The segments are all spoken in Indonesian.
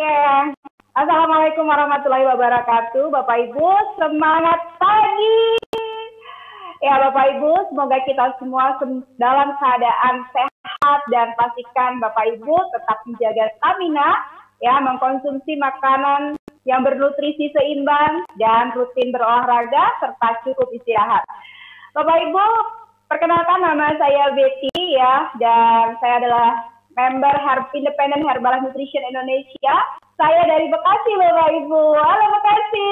Oke, Assalamualaikum warahmatullahi wabarakatuh. Bapak Ibu, semangat pagi. Ya Bapak Ibu, semoga kita semua dalam keadaan sehat dan pastikan Bapak Ibu tetap menjaga stamina, ya, mengkonsumsi makanan yang bernutrisi seimbang dan rutin berolahraga serta cukup istirahat. Bapak Ibu, perkenalkan nama saya Betty ya, dan saya adalah member Independent Herbalife Nutrition Indonesia. Saya dari Bekasi Bapak Ibu. Halo Bekasi.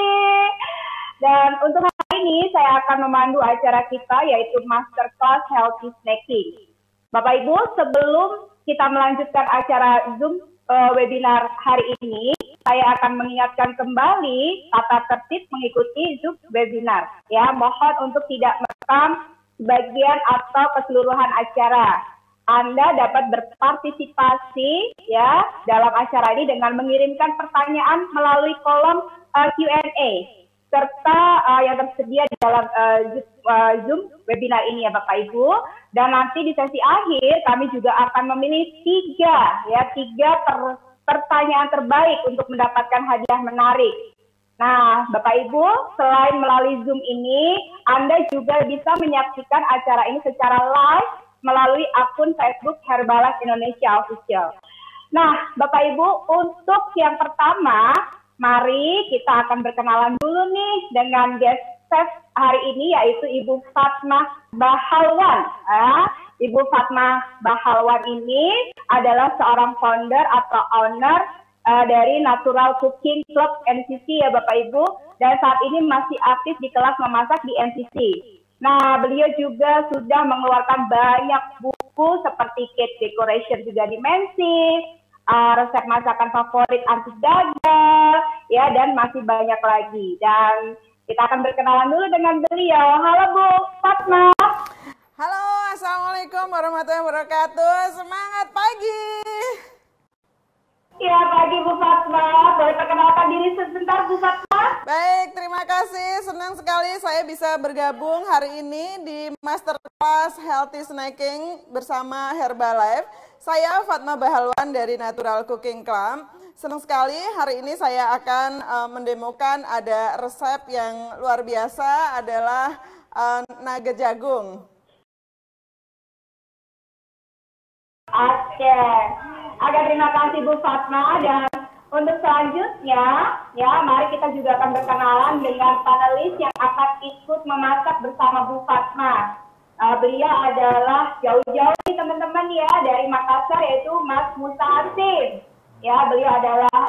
Dan untuk hari ini saya akan memandu acara kita yaitu Masterclass Healthy Snacking. Bapak Ibu, sebelum kita melanjutkan acara Zoom webinar hari ini, saya akan mengingatkan kembali tata tertib mengikuti Zoom webinar. Ya, mohon untuk tidak merekam sebagian atau keseluruhan acara. Anda dapat berpartisipasi ya dalam acara ini dengan mengirimkan pertanyaan melalui kolom Q&A serta yang tersedia di dalam Zoom webinar ini ya Bapak Ibu. Dan nanti di sesi akhir kami juga akan memilih tiga pertanyaan terbaik untuk mendapatkan hadiah menarik. Nah, Bapak Ibu, selain melalui Zoom ini, Anda juga bisa menyaksikan acara ini secara live melalui akun Facebook Herbalife Indonesia Official. Nah, Bapak Ibu, untuk yang pertama, mari kita akan berkenalan dulu nih dengan guest chef hari ini yaitu Ibu Fatma Bahalwan. Ibu Fatma Bahalwan ini adalah seorang founder atau owner dari Natural Cooking Club NCC ya Bapak Ibu, dan saat ini masih aktif di kelas memasak di NCC. Nah, beliau juga sudah mengeluarkan banyak buku seperti Cake Decoration juga Dimensi, resep masakan favorit anti gagal, ya, dan masih banyak lagi. Dan kita akan berkenalan dulu dengan beliau. Halo Bu Fatma. Halo, Assalamualaikum warahmatullahi wabarakatuh. Semangat pagi. Ya, pagi Bu Fatma. Boleh perkenalkan diri sebentar Bu Fatma? Baik, terima kasih. Senang sekali saya bisa bergabung hari ini di Masterclass Healthy Snacking bersama Herbalife. Saya Fatma Bahalwan dari Natural Cooking Club. Senang sekali hari ini saya akan mendemokan ada resep yang luar biasa adalah nugget jagung. Oke. Terima kasih Bu Fatma, dan untuk selanjutnya, ya mari kita juga akan berkenalan dengan panelis yang akan ikut memasak bersama Bu Fatma. Beliau adalah jauh-jauh nih teman-teman ya dari Makassar, yaitu Mas Musa Hasim. Ya, beliau adalah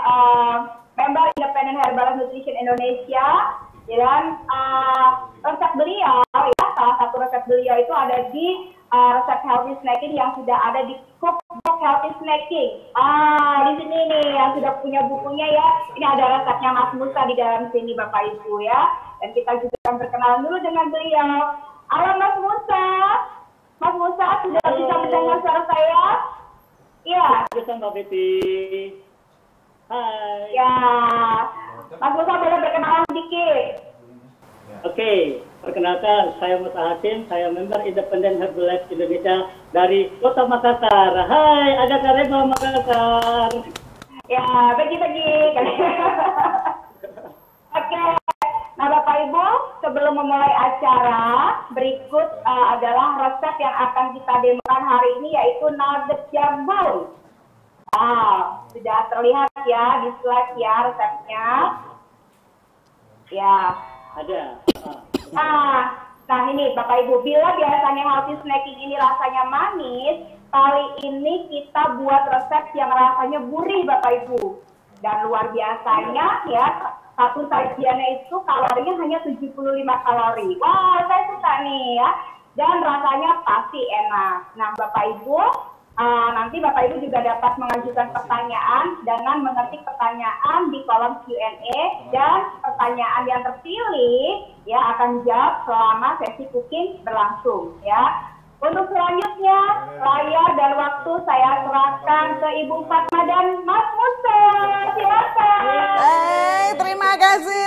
member Independent Herbalife Nutrition Indonesia, dan resep beliau ya, salah satu resep beliau itu ada di resep healthy snacking yang sudah ada di Cookbook Healthy Snacking. Di sini nih yang sudah punya bukunya ya. Ini ada resepnya Mas Musa di dalam sini Bapak Ibu ya. Dan kita juga akan berkenalan dulu dengan beliau. Halo Mas Musa. Mas Musa sudah bisa mendengar suara saya? Iya. Bisa Mbak Betty. Hai. Ya. Mas Musa boleh berkenalan sedikit. Oke, perkenalkan saya Musa Hasim, saya member Independent Herbalife Indonesia dari Kota Makassar. Hai, ada Karema Makassar. Ya, pergi-pergi. Oke, nah Bapak Ibu, sebelum memulai acara, berikut adalah resep yang akan kita demokan hari ini yaitu nugget jagung. Sudah terlihat ya di slide ya resepnya. Ya. Ada. Nah ini Bapak Ibu, bila biasanya healthy snacking ini rasanya manis, kali ini kita buat resep yang rasanya gurih Bapak Ibu. Dan luar biasanya ya, satu sajiannya itu kalorinya hanya 75 kalori. Wah, saya suka nih ya. Dan rasanya pasti enak. Nah Bapak Ibu, nanti Bapak Ibu juga dapat mengajukan pertanyaan dengan mengetik pertanyaan di kolom Q&A, dan pertanyaan yang terpilih ya akan jawab selama sesi cooking berlangsung ya. Untuk selanjutnya layar dan waktu saya serahkan ke Ibu Fatma dan Mas Musa. Silakan.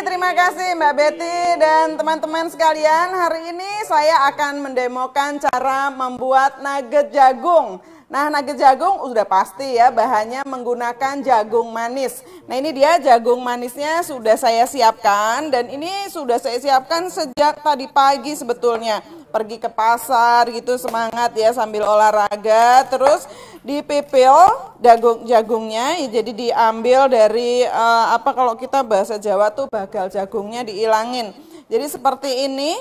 Terima kasih Mbak Betty dan teman-teman sekalian. Hari ini saya akan mendemokan cara membuat nugget jagung. Nah, nugget jagung udah pasti ya, bahannya menggunakan jagung manis. Nah, ini dia jagung manisnya sudah saya siapkan, dan ini sudah saya siapkan sejak tadi pagi sebetulnya. Pergi ke pasar gitu, semangat ya sambil olahraga, terus dipipil jagungnya, jadi diambil dari kalau kita bahasa Jawa tuh bagal jagungnya diilangin. Jadi seperti ini.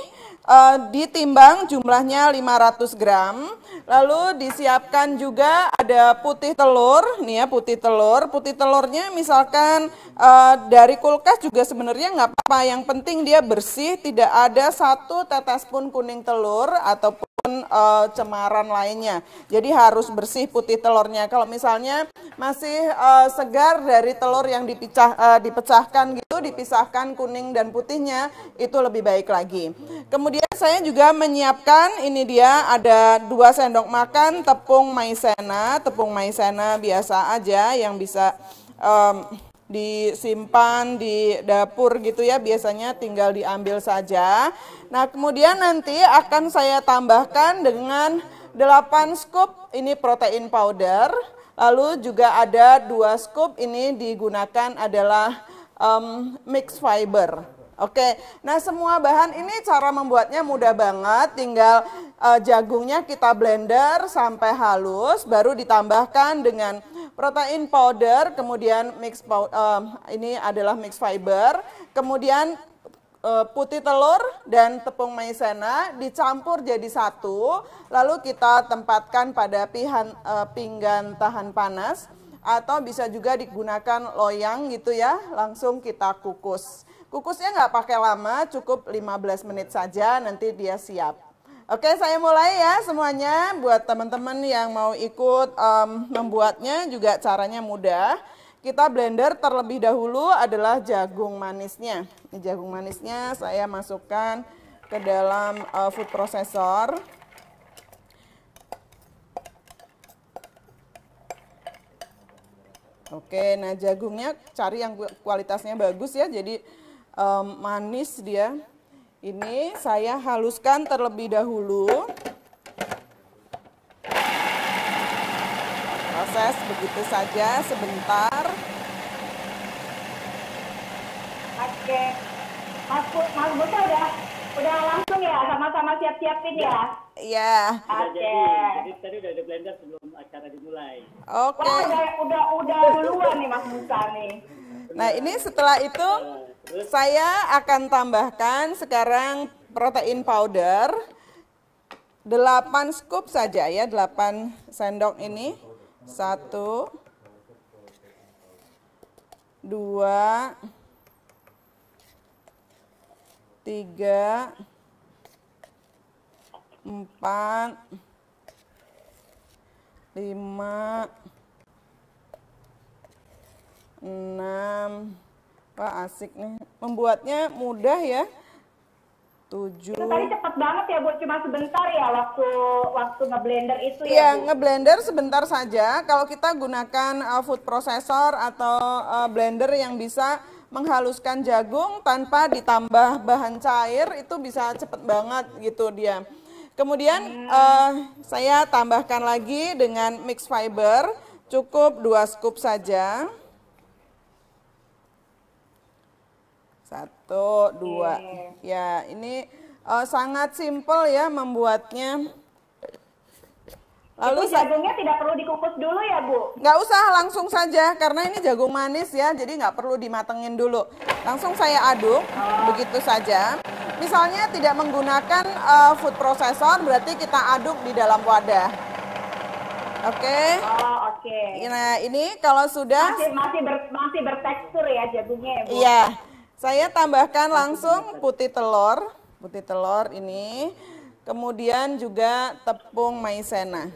Ditimbang jumlahnya 500 gram, lalu disiapkan juga ada putih telur, nih ya putih telurnya misalkan dari kulkas juga sebenarnya nggak apa-apa, yang penting dia bersih, tidak ada 1 tetes pun kuning telur ataupun cemaran lainnya. Jadi harus bersih putih telurnya. Kalau misalnya masih segar dari telur yang dipecahkan gitu, dipisahkan kuning dan putihnya, itu lebih baik lagi. Kemudian saya juga menyiapkan, ini dia ada 2 sendok makan tepung maizena biasa aja yang bisa disimpan di dapur gitu ya, biasanya tinggal diambil saja. Nah, kemudian nanti akan saya tambahkan dengan 8 scoop ini protein powder, lalu juga ada 2 scoop ini digunakan adalah mixed fiber. Oke, nah semua bahan ini cara membuatnya mudah banget, tinggal jagungnya kita blender sampai halus, baru ditambahkan dengan protein powder, kemudian ini adalah mixed fiber, kemudian putih telur dan tepung maizena dicampur jadi satu, lalu kita tempatkan pada pinggan tahan panas, atau bisa juga digunakan loyang gitu ya, langsung kita kukus. Kukusnya nggak pakai lama, cukup 15 menit saja, nanti dia siap. Oke, saya mulai ya semuanya. Buat teman-teman yang mau ikut membuatnya juga caranya mudah. Kita blender terlebih dahulu adalah jagung manisnya. Ini jagung manisnya saya masukkan ke dalam food processor. Oke, nah jagungnya cari yang kualitasnya bagus ya, jadi manis dia. Ini saya haluskan terlebih dahulu. Proses begitu saja sebentar. Oke, Mas Buta udah langsung ya, sama-sama siap-siapin ya? Iya. Oke. Jadi tadi udah di blender sebelum acara dimulai. Oke. Wah, udah duluan nih Mas Buta nih. Nah, ini setelah itu saya akan tambahkan sekarang protein powder 8 scoop saja ya, 8 sendok ini. 1, 2, 3, 4, 5, 6. Wah, asik nih. Membuatnya mudah ya. 7. Itu tadi cepet banget ya, Bu. Cuma sebentar ya waktu ngeblender itu ya, Iya, Bu? ngeblender sebentar saja. Kalau kita gunakan food processor atau blender yang bisa menghaluskan jagung tanpa ditambah bahan cair, itu bisa cepet banget gitu dia. Kemudian saya tambahkan lagi dengan mixed fiber, cukup 2 scoop saja. 1, 2. Ya, ini sangat simpel ya membuatnya. Lalu jagungnya tidak perlu dikukus dulu ya, Bu? Nggak usah, langsung saja karena ini jagung manis ya, jadi nggak perlu dimatengin dulu. Langsung saya aduk, begitu saja. Misalnya tidak menggunakan food processor, berarti kita aduk di dalam wadah. Oke. Oh, oke. Nah, ini kalau sudah masih bertekstur ya jagungnya ya, Bu? Iya. Saya tambahkan langsung putih telur ini, kemudian juga tepung maizena.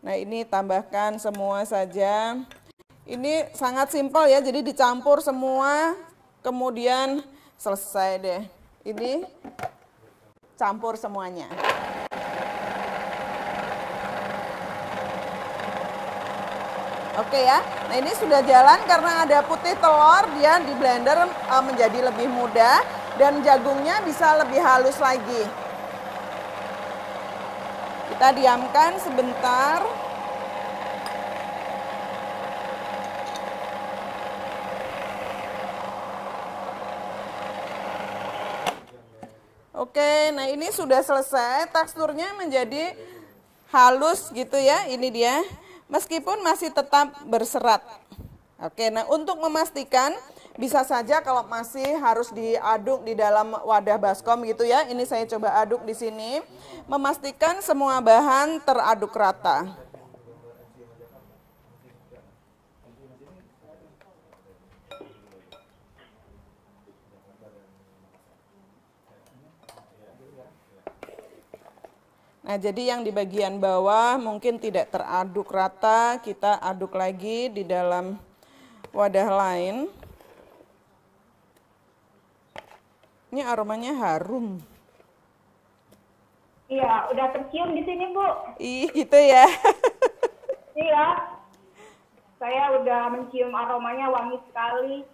Nah, ini tambahkan semua saja. Ini sangat simpel ya, jadi dicampur semua, kemudian selesai deh. Ini campur semuanya. Oke ya, nah ini sudah jalan karena ada putih telur, dia di blender menjadi lebih mudah dan jagungnya bisa lebih halus lagi. Kita diamkan sebentar. Oke, nah ini sudah selesai, teksturnya menjadi halus gitu ya, ini dia. Meskipun masih tetap berserat. Oke, nah untuk memastikan bisa saja kalau masih harus diaduk di dalam wadah baskom gitu ya. Ini saya coba aduk di sini, memastikan semua bahan teraduk rata. Nah, jadi yang di bagian bawah mungkin tidak teraduk rata, kita aduk lagi di dalam wadah lain. Ini aromanya harum. Iya, udah tercium di sini, Bu. Ih, gitu ya. Iya. Saya udah mencium aromanya wangi sekali.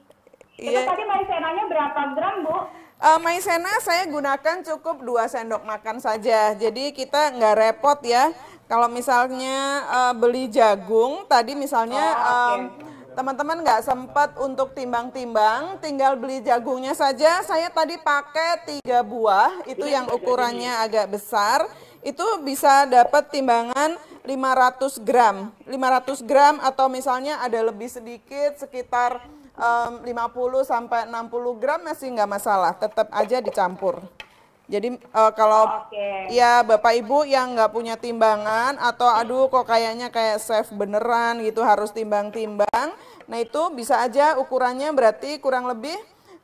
Iya. Itu tadi maizenanya berapa gram, Bu? Maizena saya gunakan cukup 2 sendok makan saja. Jadi kita nggak repot ya. Kalau misalnya beli jagung, tadi misalnya teman-teman nggak sempat untuk timbang-timbang, tinggal beli jagungnya saja. Saya tadi pakai 3 buah, itu yang ukurannya agak besar. Itu bisa dapat timbangan 500 gram. 500 gram atau misalnya ada lebih sedikit sekitar 50 sampai 60 gram masih nggak masalah, tetap aja dicampur. Jadi kalau ya Bapak Ibu yang nggak punya timbangan atau aduh kok kayaknya kayak chef beneran gitu harus timbang-timbang, nah itu bisa aja ukurannya berarti kurang lebih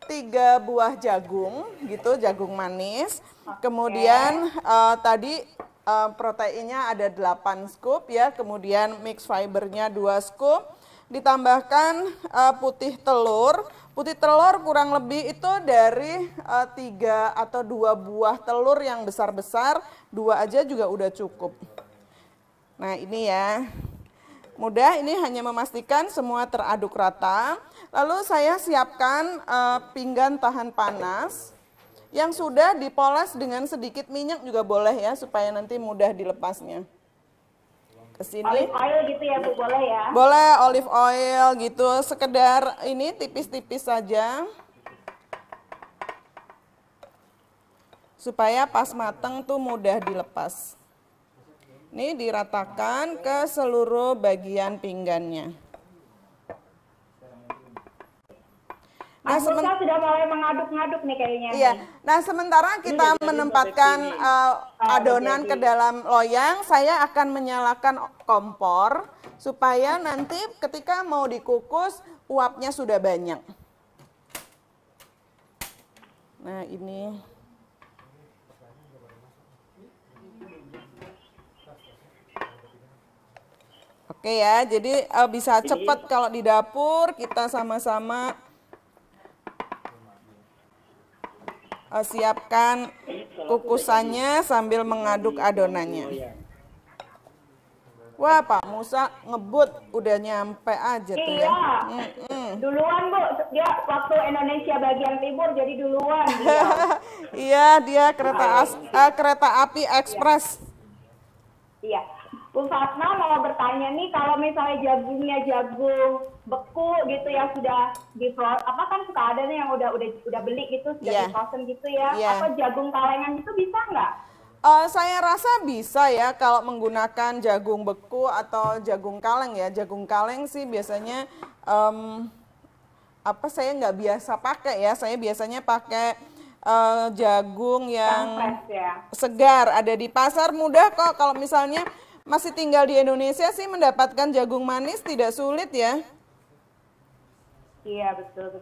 3 buah jagung gitu, jagung manis. Kemudian tadi proteinnya ada 8 scoop ya, kemudian mix fibernya 2 scoop. Ditambahkan putih telur kurang lebih itu dari 3 atau 2 buah telur yang besar-besar, 2 aja juga udah cukup. Nah ini ya, mudah, ini hanya memastikan semua teraduk rata. Lalu saya siapkan pinggan tahan panas yang sudah dipoles dengan sedikit minyak juga boleh ya, supaya nanti mudah dilepasnya. Kesini. Olive oil gitu ya Bu, boleh ya? Boleh olive oil gitu, sekedar ini tipis-tipis saja. Supaya pas mateng tuh mudah dilepas. Ini diratakan ke seluruh bagian pinggannya. Nah, sudah mulai mengaduk-ngaduk nih kayaknya. Iya. Nah, sementara kita menempatkan adonan ke dalam loyang, saya akan menyalakan kompor supaya nanti ketika mau dikukus uapnya sudah banyak. Nah, ini. Oke ya, jadi bisa cepat kalau di dapur kita sama-sama siapkan kukusannya sambil mengaduk adonannya. Wah, Pak Musa ngebut udah nyampe aja tuh ya. Duluan Bu, dia waktu Indonesia bagian timur jadi duluan dia. Iya, dia kereta api ekspres. Iya. Bu Fatma mau bertanya nih, kalau misalnya jagungnya jagung beku gitu yang sudah di apa kan suka ada nih yang udah beli gitu sudah di frozen gitu ya, apa jagung kalengan itu bisa nggak? Saya rasa bisa ya kalau menggunakan jagung beku atau jagung kaleng ya. Jagung kaleng sih biasanya saya nggak biasa pakai ya. Saya biasanya pakai jagung yang segar, ada di pasar, mudah kok. Kalau misalnya masih tinggal di Indonesia sih mendapatkan jagung manis tidak sulit ya. Iya, betul.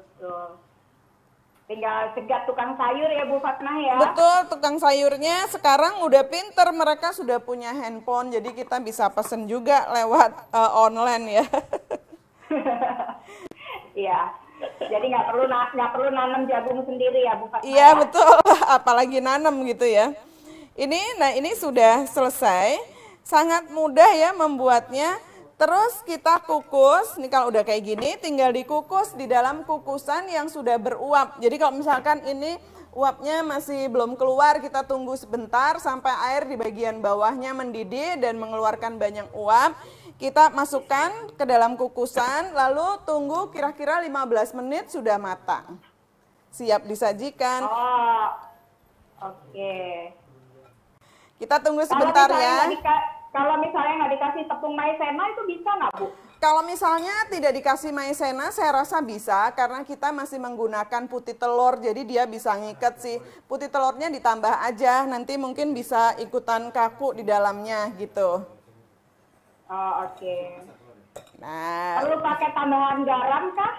Tinggal cegat tukang sayur ya Bu Fatmah ya. Betul, tukang sayurnya sekarang udah pinter, mereka sudah punya handphone, jadi kita bisa pesen juga lewat online ya. Iya, jadi nggak perlu nanam jagung sendiri ya Bu Fatmah. Iya betul, apalagi nanam gitu ya. Ini sudah selesai, sangat mudah ya membuatnya. Terus kita kukus, nih kalau udah kayak gini tinggal dikukus di dalam kukusan yang sudah beruap. Jadi kalau misalkan ini uapnya masih belum keluar, kita tunggu sebentar sampai air di bagian bawahnya mendidih dan mengeluarkan banyak uap. Kita masukkan ke dalam kukusan, lalu tunggu kira-kira 15 menit sudah matang. Siap disajikan. Oh, oke. Kita tunggu sebentar ya. Kalau misalnya nggak dikasih tepung maizena itu bisa nggak, Bu? Kalau misalnya tidak dikasih maizena, saya rasa bisa karena kita masih menggunakan putih telur, jadi dia bisa ngikat sih. Putih telurnya ditambah aja, nanti mungkin bisa ikutan kaku di dalamnya gitu. Oh, oke. Nah, Perlu pakai tambahan garam kah?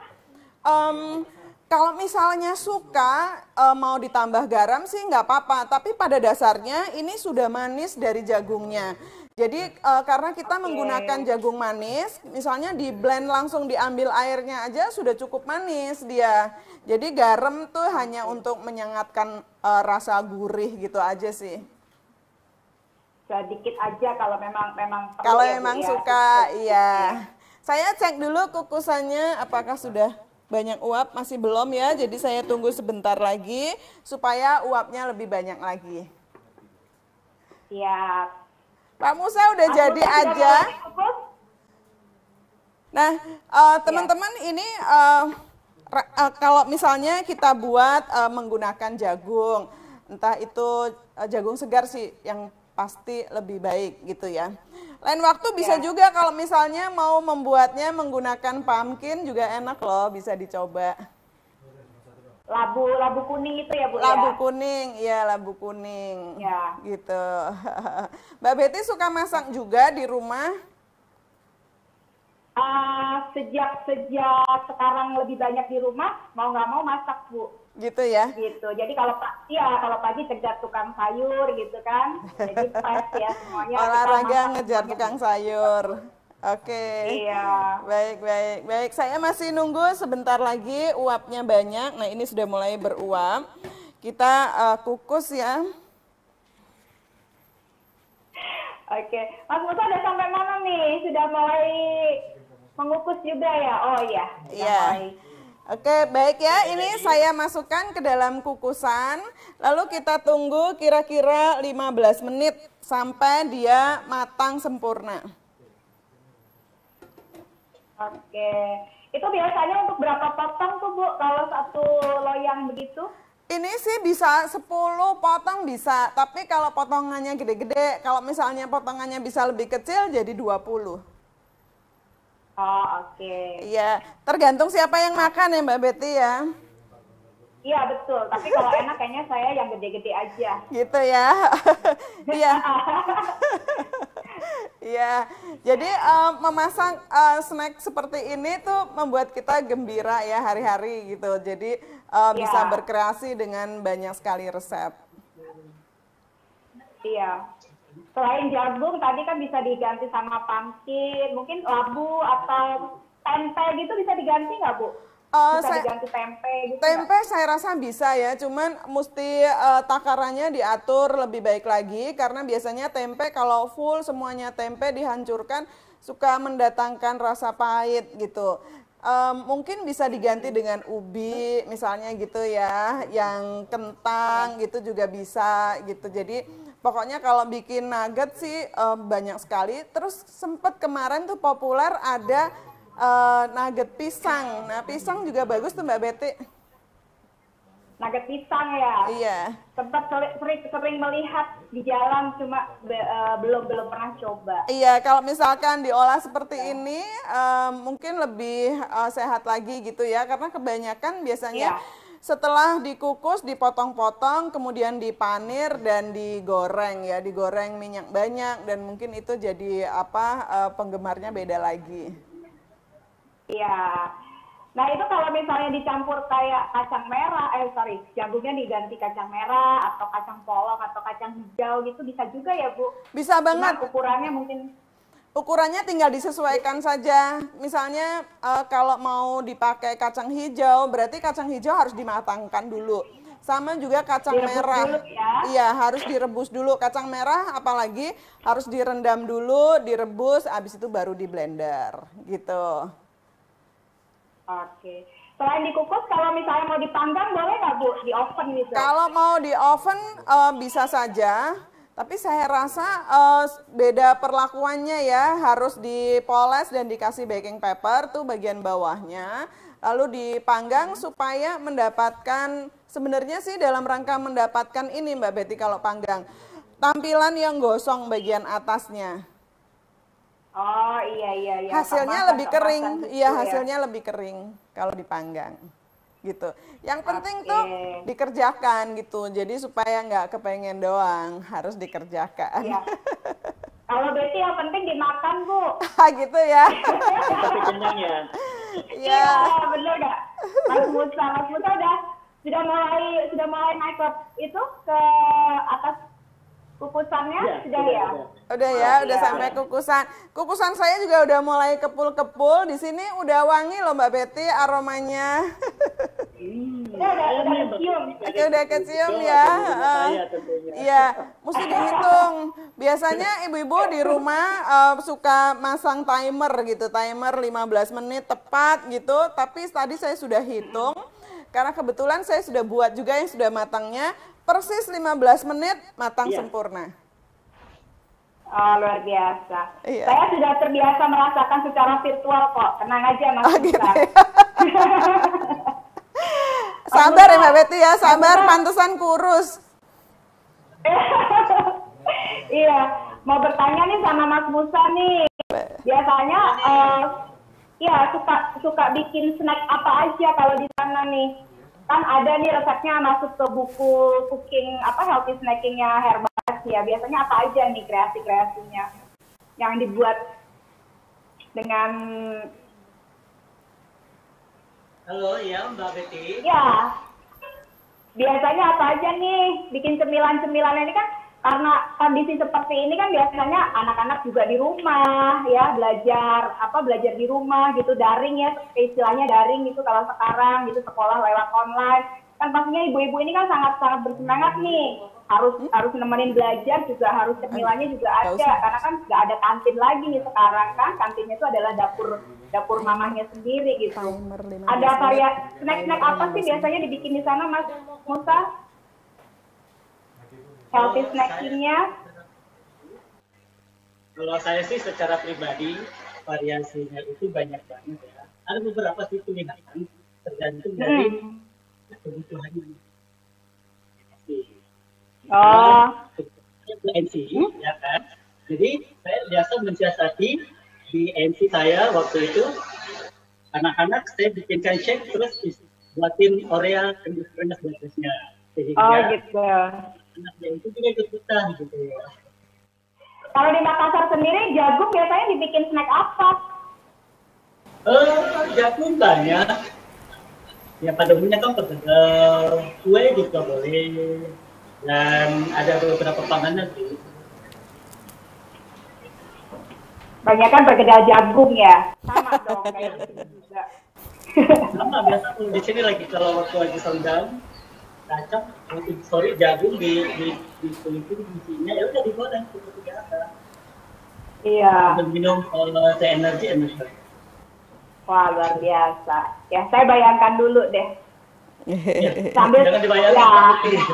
kalau misalnya suka mau ditambah garam sih nggak apa-apa, tapi pada dasarnya ini sudah manis dari jagungnya. Jadi karena kita menggunakan jagung manis, misalnya di blend langsung diambil airnya aja sudah cukup manis dia. Jadi garam tuh hanya untuk menyengatkan rasa gurih gitu aja sih. Sedikit aja kalau memang perlu Kalau ya, Bu, memang ya. suka, iya. Saya cek dulu kukusannya apakah sudah banyak uap, masih belum ya. Jadi saya tunggu sebentar lagi supaya uapnya lebih banyak lagi. Siap. Pak Musa udah jadi Sudah aja. mulai dikukus? Nah, teman-teman ini kalau misalnya kita buat menggunakan jagung, entah itu jagung segar sih yang pasti lebih baik gitu ya. Lain waktu bisa juga kalau misalnya mau membuatnya menggunakan pumpkin juga enak loh, bisa dicoba. Labu kuning itu ya, Bu, Labu ya? kuning, iya labu kuning. Ya. Gitu. Mbak Betty suka masak juga di rumah? Sejak sekarang lebih banyak di rumah, mau nggak mau masak, Bu. Gitu ya? Gitu. Jadi kalau pagi kejar tukang sayur gitu kan. Jadi pas ya semuanya. Olahraga ngejar tukang sayur. Oke. Iya. Baik. Saya masih nunggu sebentar lagi uapnya banyak. Nah, ini sudah mulai beruap. Kita kukus ya. Oke. Mas Musa udah sampai mana nih? Sudah mulai mengukus juga ya? Oh iya. Iya. Oke, baik ya. Ini saya masukkan ke dalam kukusan. Lalu kita tunggu kira-kira 15 menit sampai dia matang sempurna. Oke. Itu biasanya untuk berapa potong tuh, Bu? Kalau satu loyang begitu? Ini sih bisa 10 potong bisa, tapi kalau potongannya gede-gede, kalau misalnya potongannya bisa lebih kecil jadi 20. Oh, oke. Iya, tergantung siapa yang makan ya Mbak Betty ya. Iya, betul. Tapi kalau enak kayaknya saya yang gede-gede aja. Gitu ya. Iya. Iya. Jadi memasak snack seperti ini tuh membuat kita gembira ya hari-hari gitu. Jadi bisa berkreasi dengan banyak sekali resep. Iya. Selain jagung tadi kan bisa diganti sama pumpkin, mungkin labu atau tempe gitu bisa diganti nggak, Bu? Bisa diganti tempe gitu. Tempe saya rasa bisa ya, cuman mesti takarannya diatur lebih baik lagi karena biasanya tempe kalau full semuanya tempe dihancurkan suka mendatangkan rasa pahit gitu. Mungkin bisa diganti dengan ubi misalnya gitu ya, yang kentang gitu juga bisa gitu. Jadi pokoknya kalau bikin nugget sih banyak sekali. Terus sempat kemarin tuh populer ada nugget pisang. Nah pisang juga bagus tuh Mbak Betty. Nugget pisang ya? Iya. Sempat sering melihat di jalan, cuma belum pernah coba. Iya, kalau misalkan diolah seperti ini mungkin lebih sehat lagi gitu ya. Karena kebanyakan biasanya setelah dikukus, dipotong-potong, kemudian dipanir dan digoreng ya. Digoreng minyak banyak dan mungkin itu jadi penggemarnya beda lagi. Iya. Nah itu kalau misalnya dicampur kayak kacang merah, jagungnya diganti kacang merah atau kacang polong atau kacang hijau gitu bisa juga ya Bu? Bisa banget. Cuma ukurannya mungkin. Ukurannya tinggal disesuaikan saja. Misalnya kalau mau dipakai kacang hijau, berarti kacang hijau harus dimatangkan dulu. Sama juga kacang merah. Dulu, ya? Iya, harus direbus dulu. Kacang merah apalagi harus direndam dulu, direbus, habis itu baru di blender gitu. Oke. Selain dikukus, kalau misalnya mau dipanggang boleh nggak Bu? Di oven gitu? Kalau mau di oven bisa saja, tapi saya rasa beda perlakuannya ya, harus dipoles dan dikasih baking paper tuh bagian bawahnya, lalu dipanggang supaya mendapatkan, sebenarnya sih dalam rangka mendapatkan ini Mbak Betty kalau panggang, tampilan yang gosong bagian atasnya. Oh iya. Hasilnya lebih kering, gitu iya ya. hasilnya lebih kering kalau dipanggang gitu. Yang penting tuh dikerjakan gitu, jadi supaya nggak kepengen doang, harus dikerjakan. Iya. Kalau Betty yang penting dimakan Bu. Gitu ya. Tapi kenyang ya. Iya. Bener nggak? Mas Musa sudah mulai naik ke itu ke atas kukusannya Ya, sudah ya. Udah ya, udah sampai kukusan. Kukusan saya juga udah mulai kepul-kepul. Di sini udah wangi loh Mbak Betty aromanya. Udah kecium. Oke, udah kecium ya. Iya, mesti dihitung. Biasanya ibu-ibu di rumah suka masang timer gitu, timer 15 menit tepat gitu. Tapi tadi saya sudah hitung, karena kebetulan saya sudah buat juga yang sudah matangnya. Persis 15 menit matang sempurna. Oh, luar biasa. Iya. Saya sudah terbiasa merasakan secara virtual kok. Tenang aja Mas Musa. Gitu ya. Sabar ya Mbak Betty ya, sabar, pantesan kurus. Iya, mau bertanya nih sama Mas Musa nih. Biasanya suka bikin snack apa aja kalau di sana nih? Kan ada nih resepnya masuk ke buku cooking healthy snackingnya Herbalife ya. Biasanya apa aja nih kreasi-kreasinya yang dibuat dengan. Halo, ya Mbak Betty. Ya, biasanya apa aja nih bikin cemilan-cemilan ini kan, karena kondisi seperti ini kan biasanya anak-anak juga di rumah ya, belajar di rumah gitu, daring ya, istilahnya daring gitu kalau sekarang gitu, sekolah lewat online. Kan pastinya ibu-ibu ini kan sangat-sangat bersemangat nih, harus nemenin belajar, juga harus cemilannya juga ada, karena kan nggak ada kantin lagi nih sekarang kan, kantinnya itu adalah dapur mamahnya sendiri gitu. Ada snack-snack apa sih biasanya dibikin di sana Mas Musa? Healthy snackingnya? Kalau saya sih secara pribadi variasinya itu banyak banget ya. Ada beberapa sih pilihan tergantung dari kebutuhannya. Oh. NC, ya kan. Jadi saya biasa mensiasati di NC saya waktu itu anak-anak saya bikinkan shake terus buatin Oreo dan sebagainya. Sehingga gitu. anaknya itu juga ikut betah gitu ya. Kalau di Makassar sendiri jagung biasanya dibikin snack apa? Jagung banyak. Ya pada umumnya kan perkedel, kue juga boleh. Dan ada beberapa panganan sih. Banyak kan perkedel jagung ya? Sama dong kayak gitu juga. Sama biasa di sini lagi kalau waktu lagi senggang kacang, jagung di kulitin isinya ya udah digoreng seperti biasa. Iya. Dan minum teh energi. Wah luar biasa. Ya saya bayangkan dulu deh. Sambil jangan dibayangkan. Ya.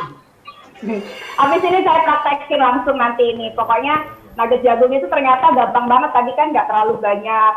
Habis ini saya praktekin langsung nanti ini. Pokoknya nugget jagung itu ternyata gampang banget. Tadi kan nggak terlalu banyak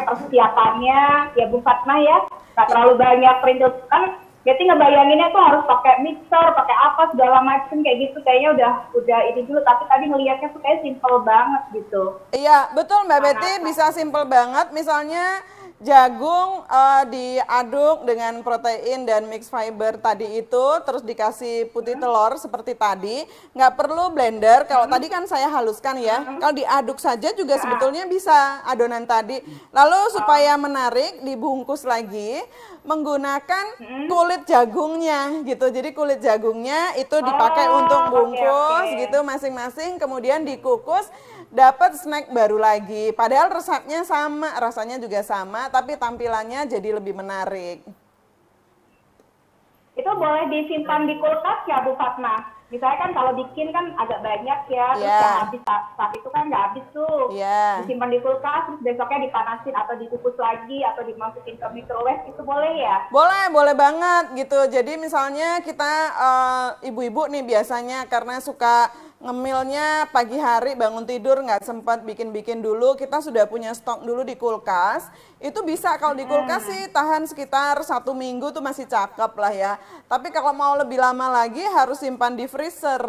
persiapannya. Ya Bu Fatma ya, nggak terlalu banyak perintil kan. Berarti ngebayanginnya tuh harus pakai mixer, pakai apa segala macam kayak gitu. Kayaknya udah ini dulu. Tapi tadi ngelihatnya tuh kayak simple banget gitu. Iya betul Mbak Betty, bisa simple banget. Misalnya jagung diaduk dengan protein dan mix fiber tadi itu, terus dikasih putih telur seperti tadi, nggak perlu blender. Kalau tadi kan saya haluskan ya, kalau diaduk saja juga sebetulnya bisa adonan tadi. Lalu supaya menarik dibungkus lagi menggunakan kulit jagungnya gitu. Jadi kulit jagungnya itu dipakai untuk bungkus gitu masing-masing, kemudian dikukus. Dapat snack baru lagi. Padahal resepnya sama, rasanya juga sama, tapi tampilannya jadi lebih menarik. Itu boleh disimpan di kulkas ya Bu Fatma? misalnya kan kalau bikin kan agak banyak ya, terus yang habis saat itu kan nggak habis tuh. Disimpan di kulkas, terus besoknya dipanasin atau dikukus lagi atau dimasukin ke microwave, itu boleh ya? Boleh banget gitu. Jadi misalnya kita ibu-ibu nih biasanya karena suka ngemilnya pagi hari bangun tidur nggak sempat bikin-bikin dulu, kita sudah punya stok dulu di kulkas. Itu bisa kalau di kulkas sih tahan sekitar 1 minggu tuh masih cakep lah ya. Tapi kalau mau lebih lama lagi harus simpan di freezer.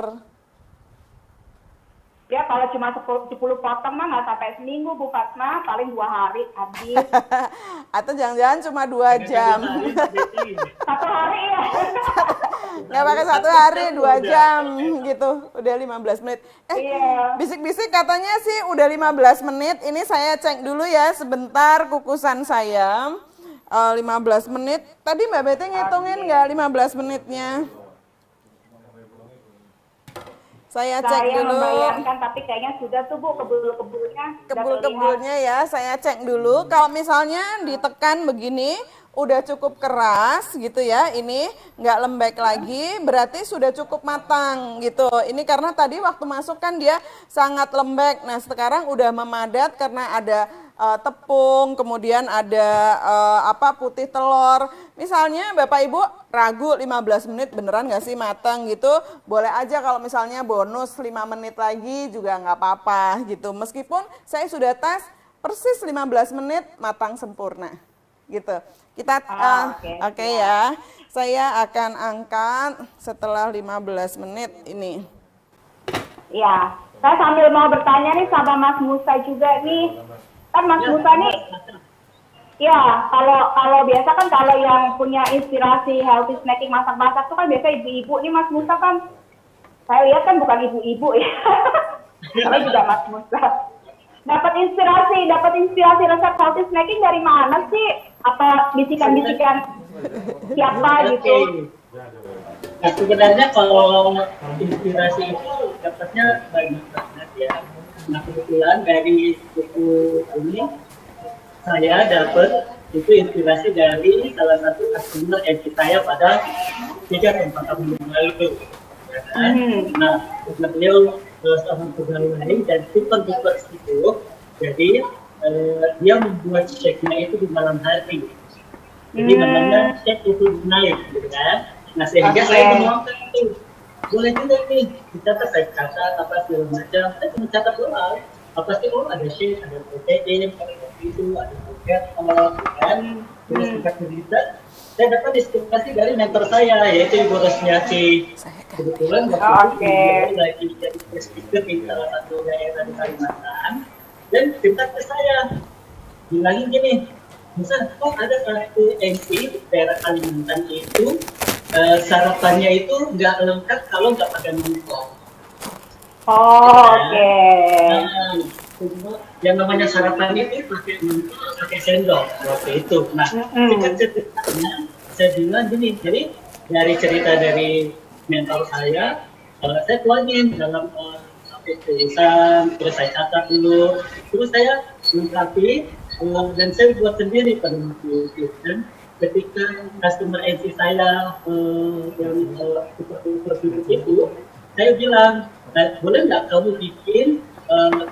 Ya kalau cuma 10 potong mah nggak sampai seminggu Bu Fatma, paling 2 hari habis. Atau jangan-jangan cuma 2 jam. 1 hari ya. Nggak pakai 1 hari, 2 jam gitu, udah 15 menit. Bisik-bisik katanya sih udah 15 menit, ini saya cek dulu ya sebentar kukusan saya. 15 menit, tadi Mbak Betty ngitungin nggak 15 menitnya? Saya cek dulu. Membayangkan, tapi kayaknya sudah tuh Bu, kebul-kebulnya. Kebul-kebulnya ya, saya cek dulu. Kalau misalnya ditekan begini, udah cukup keras gitu ya, ini nggak lembek lagi, berarti sudah cukup matang gitu. Ini karena tadi waktu masuk kan dia sangat lembek, nah sekarang udah memadat karena ada tepung, kemudian ada putih telur. Misalnya Bapak Ibu ragu 15 menit beneran nggak sih matang gitu, boleh aja kalau misalnya bonus 5 menit lagi juga nggak apa-apa gitu. Meskipun saya sudah tes persis 15 menit matang sempurna gitu. Kita oke ya. Saya akan angkat setelah 15 menit ini. Ya, saya sambil mau bertanya nih sama Mas Musa juga nih. Kan Mas Musa nih, ya kalau biasa kan kalau yang punya inspirasi healthy snacking masak-masak tuh kan biasa ibu-ibu nih. Mas Musa kan, saya lihat kan bukan ibu-ibu ya, tapi juga Mas Musa. Dapat inspirasi resep healthy snacking dari mana sih? Apa bisikan-bisikan siapa gitu? Nah, sebenarnya kalau inspirasi itu dapatnya banyak banget ya. Nah, kebetulan dari buku ini saya dapat itu inspirasi dari salah satu customer MC saya pada 3-4 tahun yang lalu. Ya kan? Nah, beliau seorang pegawai dan super itu, jadi dia membuat shake-nya itu di malam hari. Jadi namanya shake itu night, gitu kan. Nah, sehingga saya menuangkan itu. Boleh juga nih, kita saya catat apa segala macam. Saya cuma catat doang. Apa sih, ada shake, ada protein, ada itu, ada protein, kan. Terus kita cerita, saya dapat inspirasi dari mentor saya, yaitu Ibu Rosmiati. Kebetulan waktu itu lagi jadi speaker di salah satu daerah di Kalimantan. Dan cerita ke saya, bilangin gini, misal kok ada satu MC di daerah Kalimantan itu sarapannya itu nggak lengkap kalau nggak pakai mangkok. Yang namanya sarapan itu pakai mangkok, pakai sendok waktu itu. Nah, ceritanya saya bilang gini, jadi dari cerita dari mentor saya tuangin dalam tulisan, terus saya catat dulu, terus saya lengkapi dan saya buat sendiri pada waktu itu. Dan ketika customer MC saya yang seperti itu, saya bilang, boleh nggak kamu bikin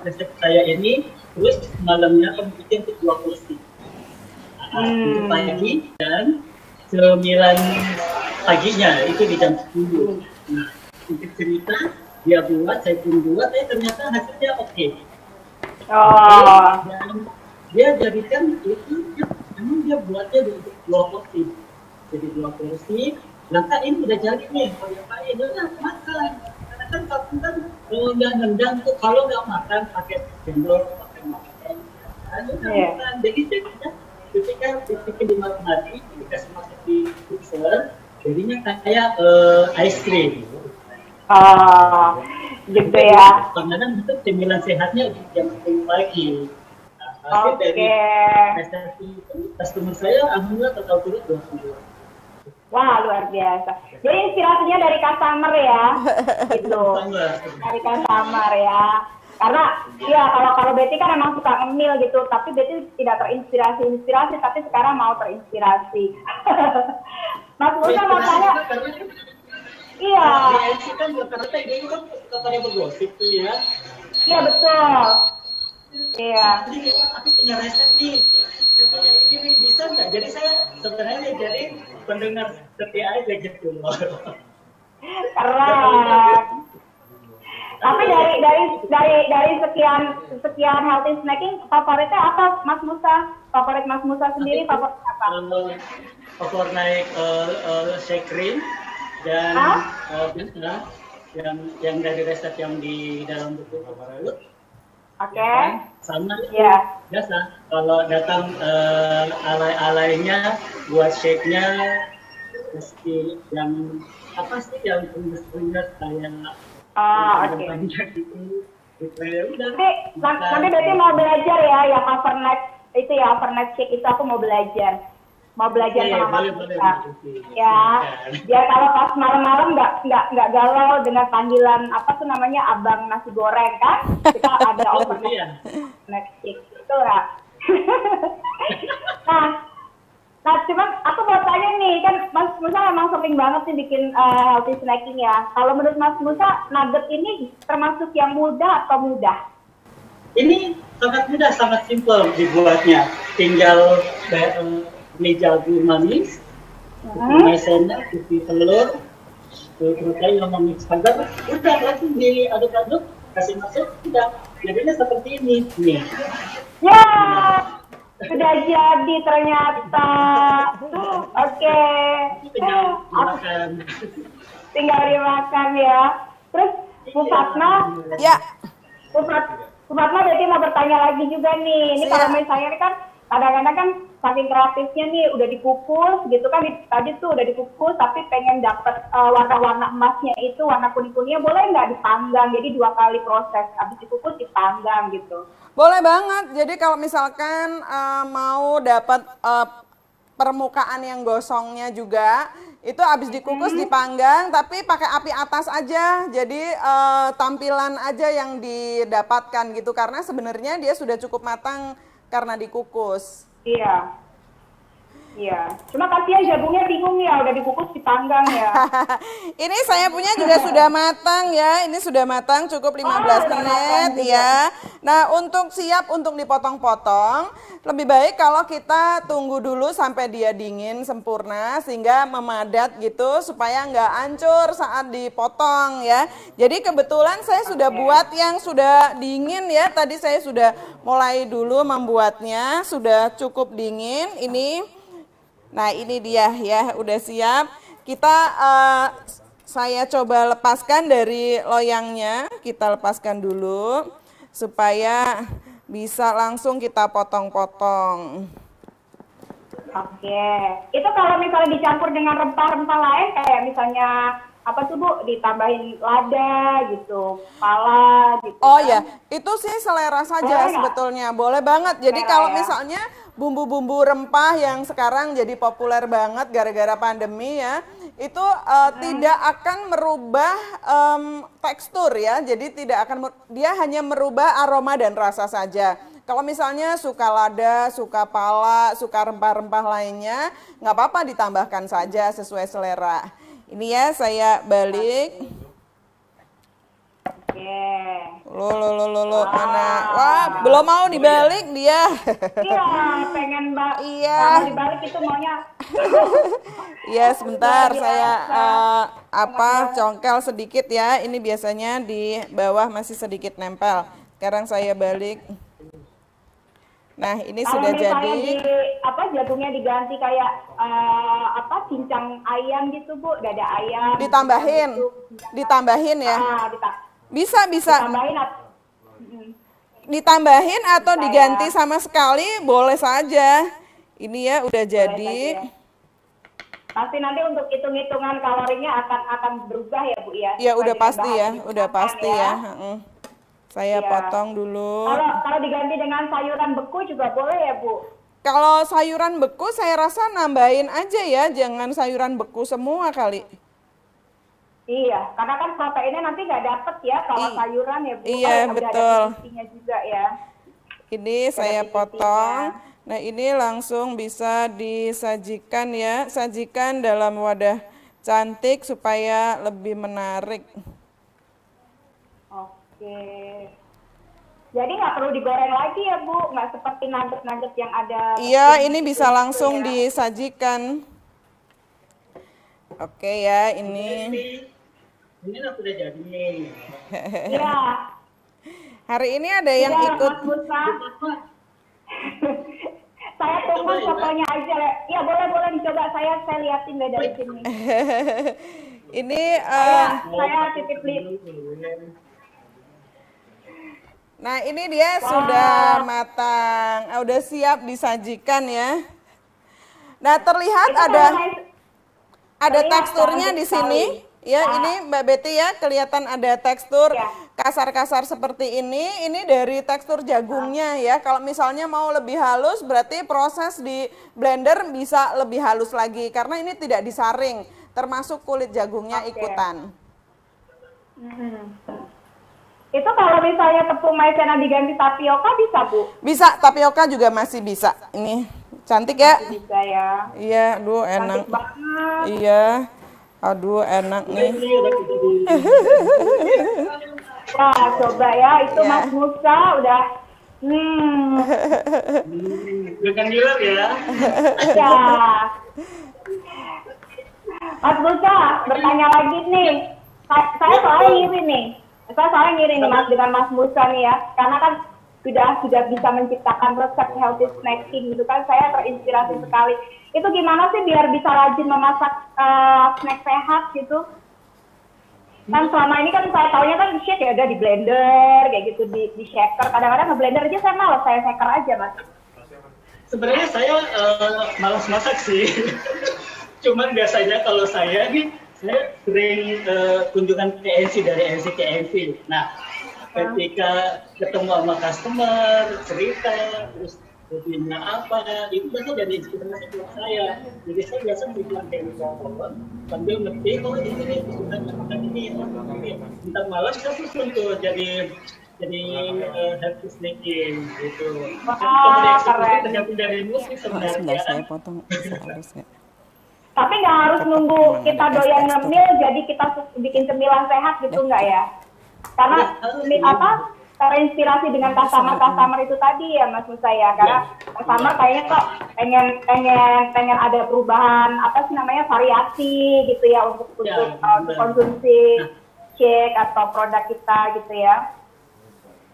resep saya ini, terus malamnya kamu bikin 2 porsi. Itu pagi dan 9 paginya itu di jam 10. Nah, untuk cerita dia buat, saya pun buat, ternyata hasilnya oke. Dan dia jadikan itu, memang dia buatnya untuk 2 porsi. Jadi 2 porsi, langkah ini udah jadi nih, kalau yang lain udah makan. Karena kan kamu kan nggak nendang tuh, kalau nggak makan pakai sendok, pakai makan. Makan. Jadi jadinya ketika dibikin di malam hari, dikasih masuk di mixer, jadinya kayak ice cream. Gitu ya. Karena itu cemilan sehatnya di jam 10 pagi. Hasil dari prestasi customer saya, alhamdulillah total turut 20. Wah, luar biasa. Jadi inspirasinya dari customer ya, gitu. Dari customer ya. Karena ya kalau Betty kan emang suka ngemil gitu, tapi Betty tidak terinspirasi, tapi sekarang mau terinspirasi. Mas Musa mau tanya. Iya. Di MC kan rata-rata ibu kan suka pada bergosip tuh ya. Iya betul. Iya. Jadi aku punya resep nih. Ini bisa nggak? Jadi saya sebenarnya jadi pendengar setia aja gitu loh. Keren. Tapi dari sekian healthy snacking, favoritnya apa, Mas Musa? Favorit Mas Musa sendiri favorit apa? Overnight shake cream dan yang dari resep yang di dalam buku tersebut. Oke. Sama Ya. biasa. Kalau datang alay-alaynya buat shake-nya mesti yang apa sih yang punya kayak Oke. gitu. Nanti berarti mau belajar ya yang overnight itu ya, overnight shake itu aku mau belajar. Mau belajar sama Mas Musa. Ya, biar kalau pas malam-malam nggak galau dengan panggilan apa tuh namanya abang nasi goreng kan? Kita ada overnight shake itu ya. Nah, cuman aku mau tanya nih, kan Mas Musa memang sering banget sih bikin healthy snacking ya. Kalau menurut Mas Musa, nugget ini termasuk yang mudah atau mudah? Ini sangat mudah, sangat simpel dibuatnya. Tinggal mie jagung manis, maizena, putih telur, terus yang mix pagar, udah langsung diaduk-aduk, kasih masuk, udah. Jadinya seperti ini nih. Ya, sudah jadi ternyata. Oke. Tinggal dimakan ya. Terus Bu Fatma, Ya. Bu Fatma berarti mau bertanya lagi juga nih. Ini kalau misalnya ini kan kadang-kadang kan saking kreatifnya nih udah dikukus gitu kan, tadi tuh udah dikukus tapi pengen dapet warna-warna emasnya itu, warna kuning-kuningnya, boleh nggak dipanggang? Jadi 2 kali proses, habis dikukus dipanggang gitu. Boleh banget. Jadi kalau misalkan mau dapat permukaan yang gosongnya juga, itu habis dikukus dipanggang tapi pakai api atas aja. Jadi tampilan aja yang didapatkan gitu, karena sebenarnya dia sudah cukup matang karena dikukus. Iya. Iya. Cuma kasihan jagungnya bingung ya, udah dikukus dipanggang ya. Ini saya punya juga sudah matang ya. Ini sudah matang cukup 15 menit ya. Nah, untuk siap untuk dipotong-potong, lebih baik kalau kita tunggu dulu sampai dia dingin sempurna sehingga memadat gitu supaya nggak hancur saat dipotong ya. Jadi kebetulan saya sudah buat yang sudah dingin ya. Tadi saya sudah mulai dulu membuatnya, sudah cukup dingin ini. Nah, ini dia ya, udah siap. Kita saya coba lepaskan dari loyangnya. Kita lepaskan dulu supaya bisa langsung kita potong-potong. Oke. Itu kalau misalnya dicampur dengan rempah-rempah lain kayak misalnya apa tuh Bu, ditambahin lada gitu, pala gitu. Oh kan? ya, itu sih selera saja sebetulnya. Boleh banget. Jadi kalau misalnya bumbu-bumbu rempah yang sekarang jadi populer banget gara-gara pandemi ya, itu tidak akan merubah tekstur ya. Jadi tidak akan, dia hanya merubah aroma dan rasa saja. Kalau misalnya suka lada, suka pala, suka rempah-rempah lainnya, nggak apa-apa ditambahkan saja sesuai selera. Ini ya saya balik. Oke. Mana? Wah, belum mau dibalik dia. Iya, pengen Mbak. Iya. Kalau dibalik itu maunya. Iya, sebentar saya congkel sedikit ya. Ini biasanya di bawah masih sedikit nempel. Sekarang saya balik. Nah, ini sudah jadi. Jagungnya diganti kayak cincang ayam gitu Bu, dada ayam. Ditambahin, gitu. Ditambahin ya. Bisa. Ditambahin atau diganti sama sekali boleh saja. Ini ya udah jadi. Pasti nanti untuk hitung-hitungan kalorinya akan berubah ya Bu ya. Ya udah pasti ya, udah pasti ya. Saya potong dulu. Kalau diganti dengan sayuran beku juga boleh ya Bu? Kalau sayuran beku saya rasa nambahin aja ya, jangan sayuran beku semua kali. Iya, karena kan proteinnya nanti nggak dapet ya kalau sayuran ya Bu. Iya, betul. Ada juga ya. Ini saya potong. Nah, ini langsung bisa disajikan ya. Sajikan dalam wadah cantik supaya lebih menarik. Oke. Jadi nggak perlu digoreng lagi ya Bu, nggak seperti nugget-nugget yang ada. Iya, ini bisa langsung disajikan. Oke ya, ini. Ini udah jadi nih. Iya. Hari ini ada yang Iya, ikut. Mas Musa. Saya tunggu fotonya aja. Ya boleh dicoba, saya liatin deh dari sini. Ini saya titip lihat. nah ini dia sudah matang, udah siap disajikan ya. Nah terlihat ada teksturnya di sini. Ya ini Mbak Betty ya, kelihatan ada tekstur kasar-kasar seperti ini. Ini dari tekstur jagungnya ya. Kalau misalnya mau lebih halus berarti proses di blender bisa lebih halus lagi. Karena ini tidak disaring, termasuk kulit jagungnya ikutan. Itu kalau misalnya tepung maizena diganti tapioka bisa Bu? Bisa, tapioka juga masih bisa. Ini cantik ya? Bisa ya. Iya, aduh enak. Cantik banget. Iya. Aduh enak nih. Wah coba ya, itu Mas Musa udah Bukan gila ya. Ya. Mas Musa bertanya lagi nih. Saya soalnya ngiri nih. Mas dengan Mas Musa nih ya. Karena kan sudah bisa menciptakan resep healthy snacking gitu kan, saya terinspirasi sekali. Itu gimana sih biar bisa rajin memasak snack sehat gitu? Kan selama ini kan saya taunya kan shake ya udah di blender kayak gitu, di shaker. Kadang-kadang nge-blender aja saya malas, saya shaker aja Mas. Sebenarnya saya malas masak sih. Cuman biasanya kalau saya sering kunjungan ke NC dari NC ke NC. Nah, ketika ketemu sama customer, cerita, terus hobinya apa, itu biasanya jadi inspirasi buat saya. Jadi saya biasa bilang kayak sambil ngetik, oh ini sukanya makan ini, bentar malam saya susun tuh jadi healthy snacking gitu. Wah, keren. Tergantung dari musik sebenarnya. Saya potong, bisa halus nggak? Tapi nggak harus nunggu kita doyan ngemil, jadi kita bikin cemilan sehat gitu nggak ya? Karena terinspirasi dengan customer itu tadi ya Mas Musa ya, karena customer kayaknya kok pengen ada perubahan variasi gitu ya untuk konsumsi shake atau produk kita gitu ya.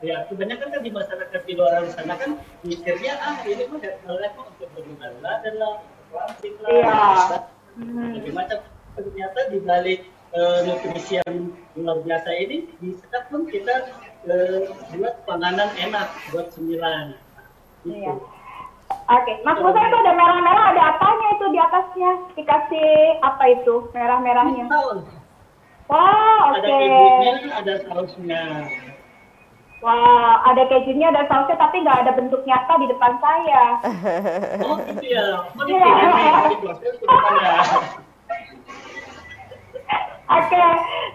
Ya, kebanyakan kan di masyarakat di luar sana kan mikirnya ini mah level untuk berbulan adalah plastik lah. Jadi macam ternyata di balik nutrisi yang luar biasa ini bisa pun kita buat panganan enak buat cemilan. Iya. Oke, Mas Musa itu ada merah-merah, ada apanya itu di atasnya? Dikasih apa itu merah-merahnya? Wow, oke. Ada kejunya, ada sausnya. Wah, ada kejunya, ada sausnya, tapi nggak ada bentuk nyata di depan saya. Oh iya, Oke,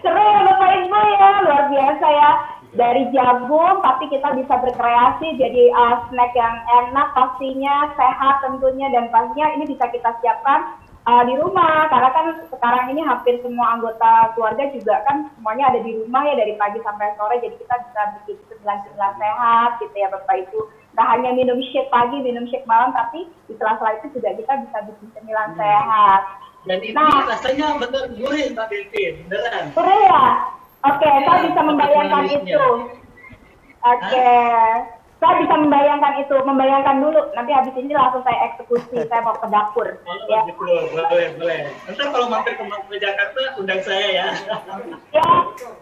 seru ya Bapak Ibu ya, luar biasa ya. Dari jagung, tapi kita bisa berkreasi jadi snack yang enak pastinya, sehat tentunya, dan pastinya ini bisa kita siapkan di rumah. Karena kan sekarang ini hampir semua anggota keluarga juga kan semuanya ada di rumah ya dari pagi sampai sore, jadi kita bisa bikin cemilan-cemilan sehat gitu ya Bapak Ibu. Nggak hanya minum shake pagi, minum shake malam, tapi di sela-sela itu juga kita bisa bikin cemilan sehat. Dan ini rasanya bener gurih Mbak Betty, beneran. Gurih ya? Oke, saya bisa membayangkan itu. Oke, saya bisa membayangkan dulu. Nanti habis ini langsung saya eksekusi, saya mau ke dapur. Ya. Boleh. Ntar kalau mampir ke Jakarta, undang saya ya. Ya,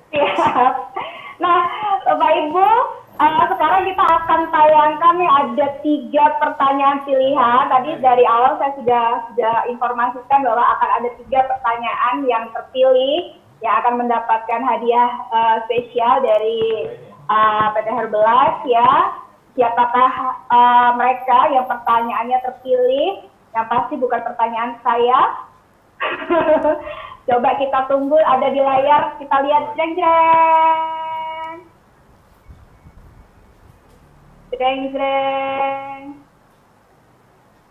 siap. Nah, Bapak Ibu, sekarang kita akan tayangkan nih ada 3 pertanyaan pilihan. Tadi dari awal saya sudah informasikan bahwa akan ada 3 pertanyaan yang terpilih yang akan mendapatkan hadiah spesial dari PT Herbalife ya. Siapakah mereka yang pertanyaannya terpilih? Yang pasti bukan pertanyaan saya. Coba kita tunggu, ada di layar, kita lihat. Jeng.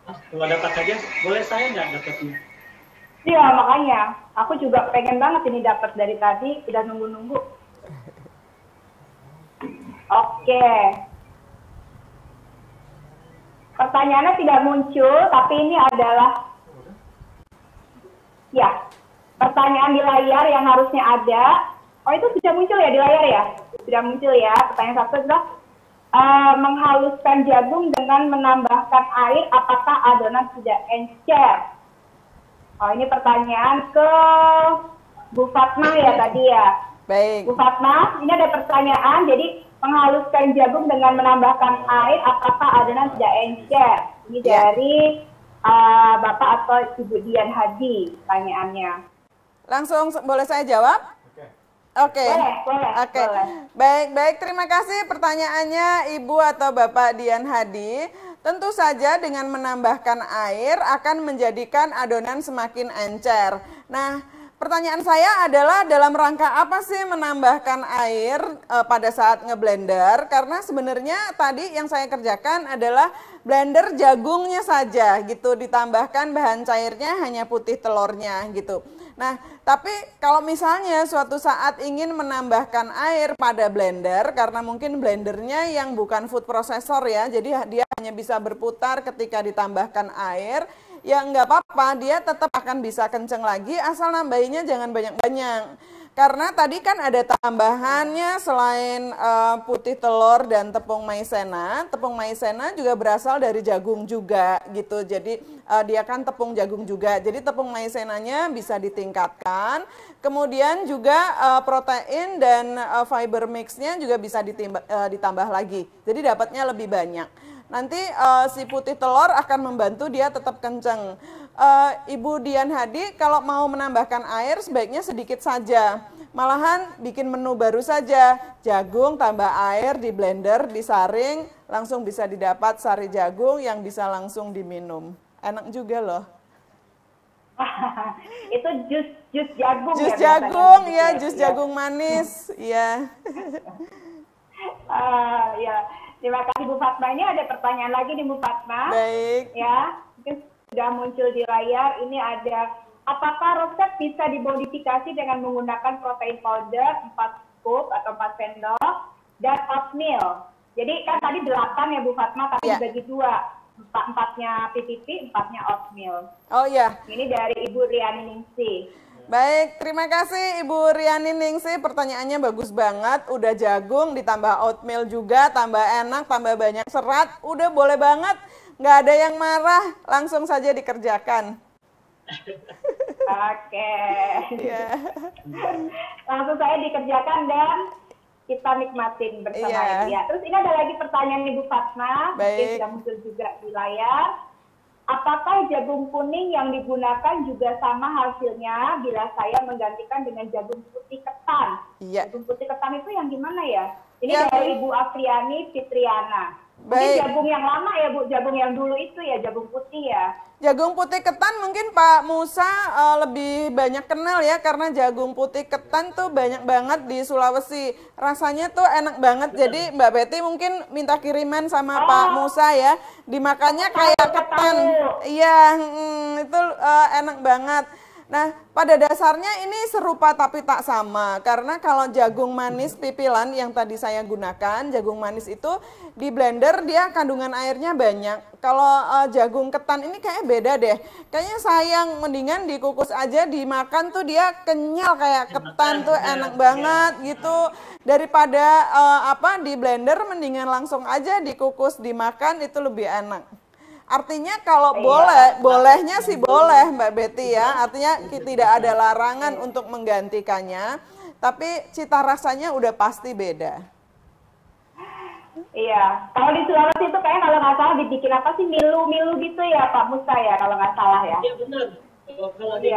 Kalau dapat saja, boleh saya nggak dapatnya? Iya, makanya aku juga pengen banget ini dapat dari tadi, udah nunggu-nunggu. Oke. Pertanyaannya tidak muncul, tapi ini adalah ya, pertanyaan di layar yang harusnya ada. Oh, itu sudah muncul ya di layar ya? Sudah muncul ya. Pertanyaan satu adalah menghaluskan jagung dengan menambahkan air, apakah adonan sudah encer? Oh, ini pertanyaan ke Bu Fatma ya tadi ya. Baik. Bu Fatma, ini ada pertanyaan. Jadi menghaluskan jagung dengan menambahkan air, apakah adonan sudah encer? Ini dari Bapak atau Ibu Dian Hadi pertanyaannya. Langsung boleh saya jawab? Oke. Boleh. Baik, terima kasih pertanyaannya Ibu atau Bapak Dian Hadi. Tentu saja dengan menambahkan air akan menjadikan adonan semakin encer. Nah, pertanyaan saya adalah dalam rangka apa sih menambahkan air pada saat ngeblender? Karena sebenarnya tadi yang saya kerjakan adalah blender jagungnya saja gitu, ditambahkan bahan cairnya hanya putih telurnya gitu. Nah, tapi kalau misalnya suatu saat ingin menambahkan air pada blender, karena mungkin blendernya yang bukan food processor ya, jadi dia hanya bisa berputar ketika ditambahkan air, ya nggak apa-apa, dia tetap akan bisa kenceng lagi, asal nambahinnya jangan banyak-banyak. Karena tadi kan ada tambahannya selain putih telur dan tepung maizena juga berasal dari jagung juga gitu. Jadi dia kan tepung jagung juga. Jadi tepung maizenanya bisa ditingkatkan. Kemudian juga protein dan fiber mixnya juga bisa ditambah lagi. Jadi dapatnya lebih banyak. Nanti si putih telur akan membantu dia tetap kenceng. Ibu Dian Hadi kalau mau menambahkan air sebaiknya sedikit saja. Malahan bikin menu baru saja. Jagung tambah air di blender, disaring, langsung bisa didapat sari jagung yang bisa langsung diminum. Enak juga loh. Itu jus jagung. Jus jagung ya, jus jagung manis. Iya. Ya. Terima kasih Bu Fatma. Ini ada pertanyaan lagi nih Bu Fatma. Baik. Ya, mungkin sudah muncul di layar. Ini ada, apakah resep bisa dimodifikasi dengan menggunakan protein powder 4 scoop atau 4 sendok dan oatmeal? Jadi kan tadi 8 ya Bu Fatma, tapi dibagi 2. 4-nya PPP, 4-nya oatmeal. Oh iya. Ini dari Ibu Riani Ningsih. Baik, terima kasih Ibu Riani Ningsih, pertanyaannya bagus banget. Udah jagung ditambah oatmeal juga, tambah enak, tambah banyak serat, udah boleh banget. Nggak ada yang marah, langsung saja dikerjakan. Oke. Langsung saya dikerjakan dan kita nikmatin bersama ya. Terus ini ada lagi pertanyaan Ibu Fatma, mungkin sudah muncul juga di layar. Apakah jagung kuning yang digunakan juga sama hasilnya bila saya menggantikan dengan jagung putih ketan? Iya. Jagung putih ketan itu yang gimana ya? Ini dari Ibu Afriani Fitriana. Baik. Ini jagung yang lama ya Bu, jagung yang dulu itu ya, jagung putih ya. Jagung putih ketan mungkin Pak Musa lebih banyak kenal ya, karena jagung putih ketan tuh banyak banget di Sulawesi. Rasanya tuh enak banget. Jadi Mbak Betty mungkin minta kiriman sama Pak Musa ya. Dimakannya kayak ketan. Iya, itu enak banget. Nah, pada dasarnya ini serupa tapi tak sama. Karena kalau jagung manis pipilan yang tadi saya gunakan, jagung manis itu di blender dia kandungan airnya banyak. Kalau jagung ketan ini kayaknya beda deh. Kayaknya sayang, mendingan dikukus aja, dimakan tuh dia kenyal kayak ketan tuh enak banget gitu. Daripada di blender mendingan langsung aja dikukus dimakan, itu lebih enak. Artinya kalau bolehnya sih boleh Mbak Betty ya. Artinya tidak ada larangan untuk menggantikannya. Tapi cita rasanya udah pasti beda. Iya, kalau di Sulawesi itu kayak kalau nggak salah dibikin apa sih, milu-milu gitu ya Pak Musa ya, kalau nggak salah ya. Iya benar. Kalau di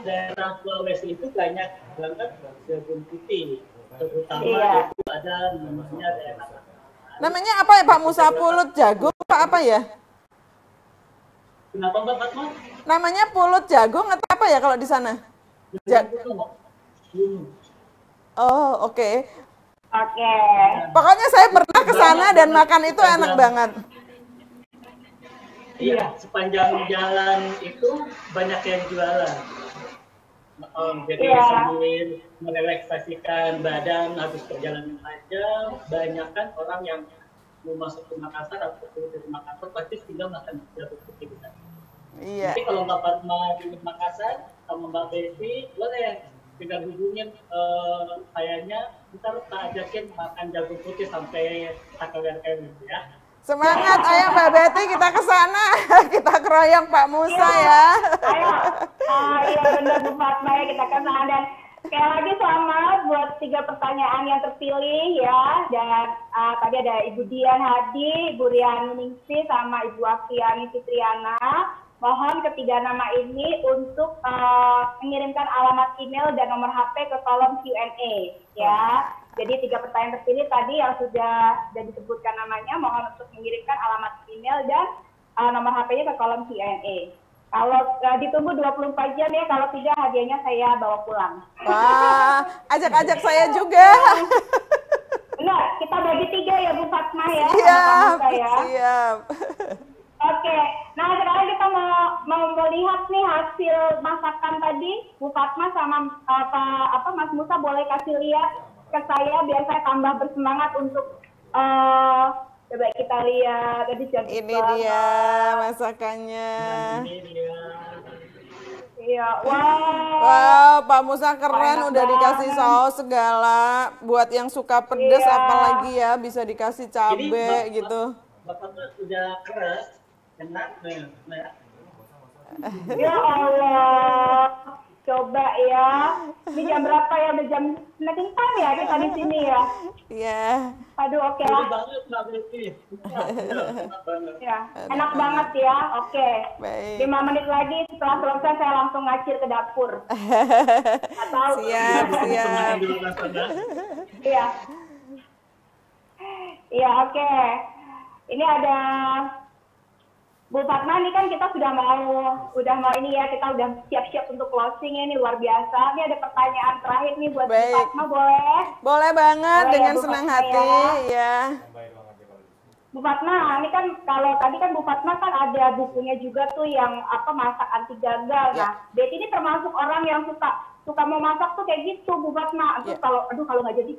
daerah Sulawesi itu banyak banget jagung putih. Terutama itu ada namanya daerah. Namanya apa ya Pak Musa? Pulut jagung apa ya? Kenapa Mbak Fatma? Namanya pulut jagung atau apa ya kalau di sana? Oh, oke. Oke. Pokoknya saya pernah ke sana dan makan itu enak banget. Iya, sepanjang jalan itu banyak yang jualan. Jadi sambil merelaksasikan badan habis perjalanan panjang, banyak kan orang yang mau masuk ke Makassar atau dari Makassar pasti tinggal makan jagung putih kita. Iya. Jadi kalau Mbak Fatma di Makassar sama Mbak Betty, boleh tinggal hubungin kayaknya ntar kita ajakin makan jagung putih sampai KWRM gitu ya. Semangat, ayo Mbak Betty kita ke sana, kita keroyong Pak Musa ya. Ayo, iya benar Bu Fatma ya, kita ke sana. Dan sekali lagi selamat buat 3 pertanyaan yang terpilih ya. Dan tadi ada Ibu Dian Hadi, Ibu Riani Ningsi, sama Ibu Afiani Fitriana. Mohon ketiga nama ini untuk mengirimkan alamat email dan nomor HP ke kolom Q&A ya. Jadi 3 pertanyaan terpilih tadi yang sudah disebutkan namanya, mohon untuk mengirimkan alamat email dan nomor HP-nya ke kolom Q&A. Kalau ditunggu 24 jam ya, kalau tidak hadiahnya saya bawa pulang. Wah, ajak-ajak saya juga. Benar, kita bagi 3 ya Bu Fatma ya. Siap, ya. siap. Oke, nah sekarang kita mau melihat nih hasil masakan tadi. Bu Fatma sama Mas Musa boleh kasih lihat ke saya biar saya tambah bersemangat untuk coba kita lihat tadi ini dia masakannya. Ini dia. Iya, wow. Wow, Pak Musa keren, Enak udah dikasih banget. saus segala. Buat yang suka pedes Iya. apalagi ya bisa dikasih cabe Jadi, gitu. Bapak udah keras, enak nih. Ya Allah. Coba ya. Ini jam berapa ya? Udah jam snacking time ya kita di sini ya. Iya. Aduh, oke Enak lah. banget Mbak Betty. Enak banget. Ya, enak banget ya. Oke. Baik. 5 menit lagi setelah selesai saya langsung ngacir ke dapur. Atau Siap, siap. Dulu rasanya. Iya. Iya, oke. Ini ada Bu Fatma, ini kan kita udah mau ini ya, kita udah siap-siap untuk closing ini, luar biasa. Ini ada pertanyaan terakhir nih buat Bu Baik. Fatma, boleh? Boleh banget, Boleh ya, dengan Bu senang Fatma, hati ya. Bu Fatma, ini kan kalau tadi kan Bu Fatma kan ada bukunya juga tuh yang masak anti gagal. Ya. Nah, Betty ini termasuk orang yang suka mau masak tuh kayak gitu Bu Fatma. Terus Ya. kalau nggak jadi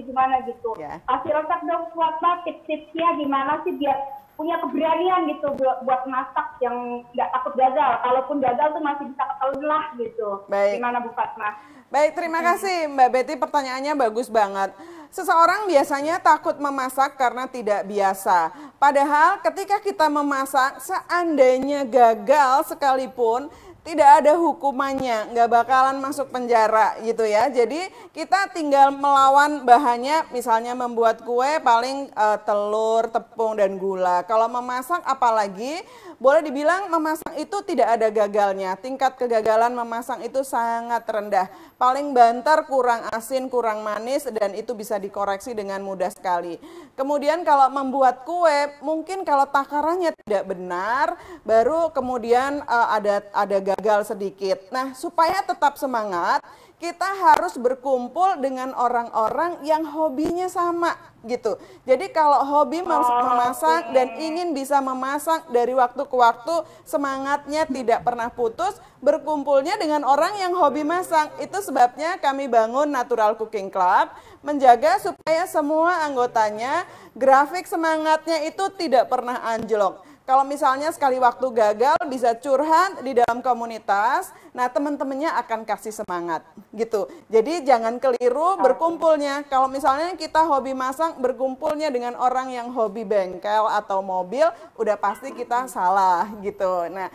gimana gitu. Ya. Kasih resep dong Bu Fatma, tips-tipsnya gimana sih biar punya keberanian gitu buat masak yang nggak takut gagal. Kalaupun gagal tuh masih bisa ketelan lah gitu. Baik. Gimana Bu Fatma? Baik, terima kasih Mbak Betty, pertanyaannya bagus banget. Seseorang biasanya takut memasak karena tidak biasa. Padahal ketika kita memasak, seandainya gagal sekalipun, tidak ada hukumannya, nggak bakalan masuk penjara gitu ya. Jadi kita tinggal melawan bahannya, misalnya membuat kue paling telur, tepung, dan gula. Kalau memasak apalagi, boleh dibilang memasak itu tidak ada gagalnya. Tingkat kegagalan memasak itu sangat rendah. Paling banter, kurang asin, kurang manis, dan itu bisa dikoreksi dengan mudah sekali. Kemudian kalau membuat kue, mungkin kalau takarannya tidak benar, baru kemudian ada gagal sedikit. Nah, supaya tetap semangat, kita harus berkumpul dengan orang-orang yang hobinya sama gitu. Jadi kalau hobi memasak dan ingin bisa memasak dari waktu ke waktu, semangatnya tidak pernah putus, berkumpulnya dengan orang yang hobi masak. Itu sebabnya kami bangun Natural Cooking Club, menjaga supaya semua anggotanya grafik semangatnya itu tidak pernah anjlok. Kalau misalnya sekali waktu gagal bisa curhat di dalam komunitas, nah teman-temannya akan kasih semangat gitu. Jadi jangan keliru berkumpulnya. Kalau misalnya kita hobi masak, berkumpulnya dengan orang yang hobi bengkel atau mobil, udah pasti kita salah gitu. Nah,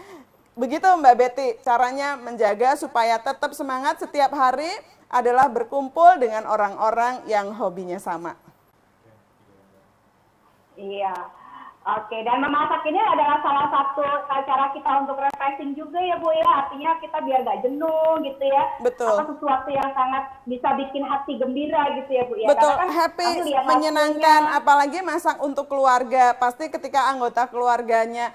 begitu Mbak Betty, caranya menjaga supaya tetap semangat setiap hari adalah berkumpul dengan orang-orang yang hobinya sama. Iya. Oke, dan memasak ini adalah salah satu cara kita untuk refreshing juga ya Bu ya. Artinya kita biar gak jenuh gitu ya. Betul. Atau sesuatu yang sangat bisa bikin hati gembira gitu ya Bu ya. Betul, Karena kan happy, aku lihat menyenangkan, hasilnya. apalagi masak untuk keluarga. Pasti ketika anggota keluarganya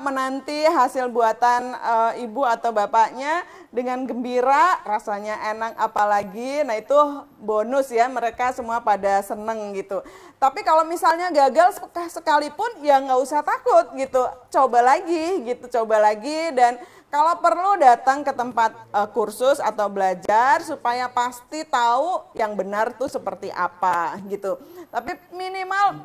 menanti hasil buatan ibu atau bapaknya dengan gembira, rasanya enak apalagi. Nah itu bonus ya, mereka semua pada seneng gitu. Tapi kalau misalnya gagal sekalipun ya nggak usah takut gitu, coba lagi dan Kalau perlu datang ke tempat kursus atau belajar supaya pasti tahu yang benar tuh seperti apa gitu. Tapi minimal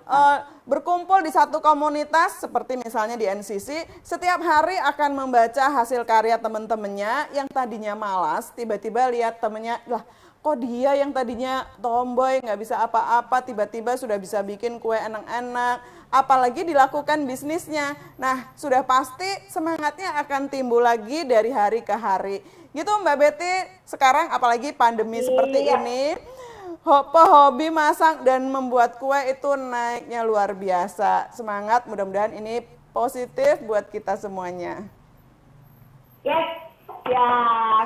berkumpul di satu komunitas seperti misalnya di NCC, setiap hari akan membaca hasil karya teman-temannya yang tadinya malas, tiba-tiba lihat temennya, lah kok dia yang tadinya tomboy nggak bisa apa-apa tiba-tiba sudah bisa bikin kue enak-enak, apalagi dilakukan bisnisnya. Nah, sudah pasti semangatnya akan timbul lagi dari hari ke hari. Gitu Mbak Betty, sekarang apalagi pandemi seperti ini, hobi masak dan membuat kue itu naiknya luar biasa. Semangat, mudah-mudahan ini positif buat kita semuanya. Yes. Ya,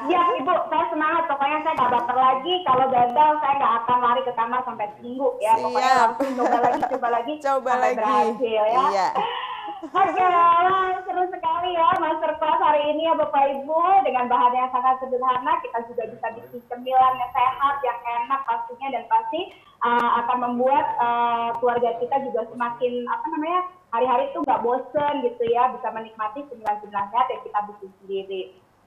siap Ibu, saya semangat. Pokoknya saya nggak baper lagi. Kalau gagal, saya nggak akan lari ke kamar sampai seminggu ya. Siap. Pokoknya langsung coba lagi sampai berhasil ya. Iya. Oke, seru sekali ya masterclass hari ini ya Bapak Ibu. Dengan bahan yang sangat sederhana, kita juga bisa bikin cemilan yang sehat, yang enak pastinya, dan pasti akan membuat keluarga kita juga semakin hari-hari itu nggak bosen gitu ya, bisa menikmati cemilan-cemilan sehat yang kita bikin sendiri.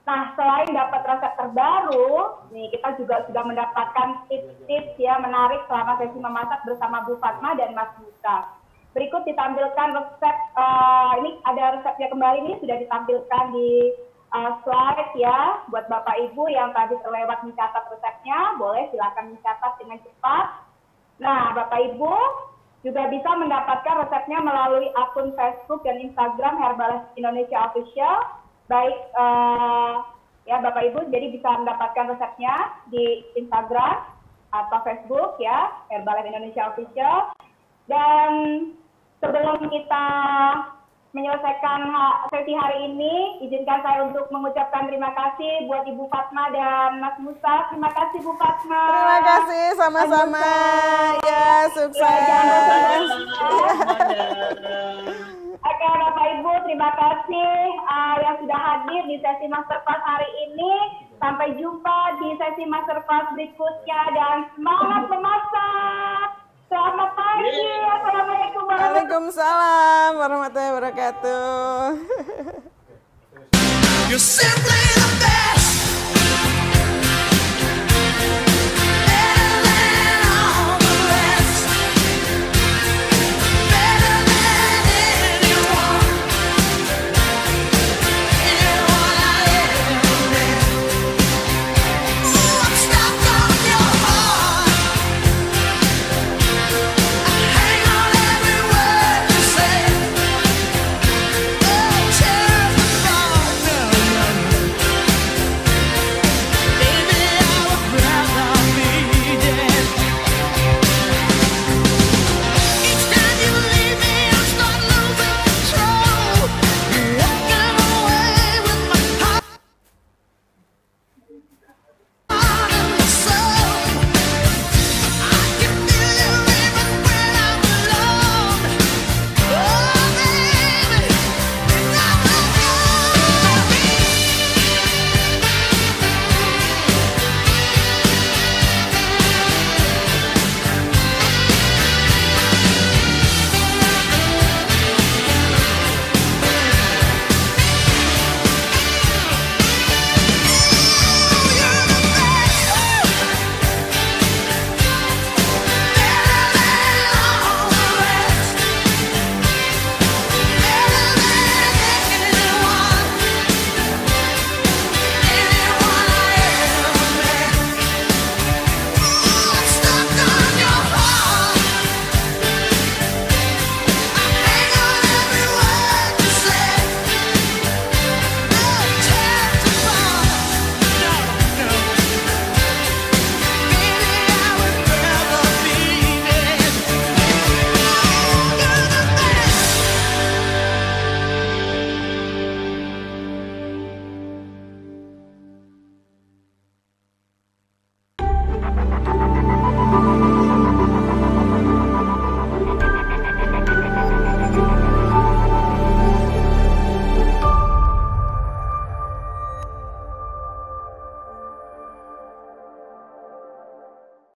Nah, selain dapat resep terbaru, nih kita juga sudah mendapatkan tips-tips ya menarik selama sesi memasak bersama Bu Fatma dan Mas Musa. Berikut ditampilkan resep, ini ada resepnya kembali nih, sudah ditampilkan di slide ya. Buat Bapak Ibu yang tadi terlewat mencatat resepnya, boleh silakan mencatat dengan cepat. Nah, Bapak Ibu juga bisa mendapatkan resepnya melalui akun Facebook dan Instagram Herbalife Indonesia Official. Baik, ya Bapak Ibu, jadi bisa mendapatkan resepnya di Instagram atau Facebook ya, Herbalife Indonesia Official. Dan sebelum kita menyelesaikan sesi hari ini, izinkan saya untuk mengucapkan terima kasih buat Ibu Fatma dan Mas Musa. Terima kasih Bu Fatma. Terima kasih, sama-sama. Ya, sukses. Oke Bapak Ibu, terima kasih yang sudah hadir di sesi masterclass hari ini. Sampai jumpa di sesi masterclass berikutnya dan semangat memasak. Selamat pagi. Assalamualaikum Waalaikumsalam warahmatullahi wabarakatuh.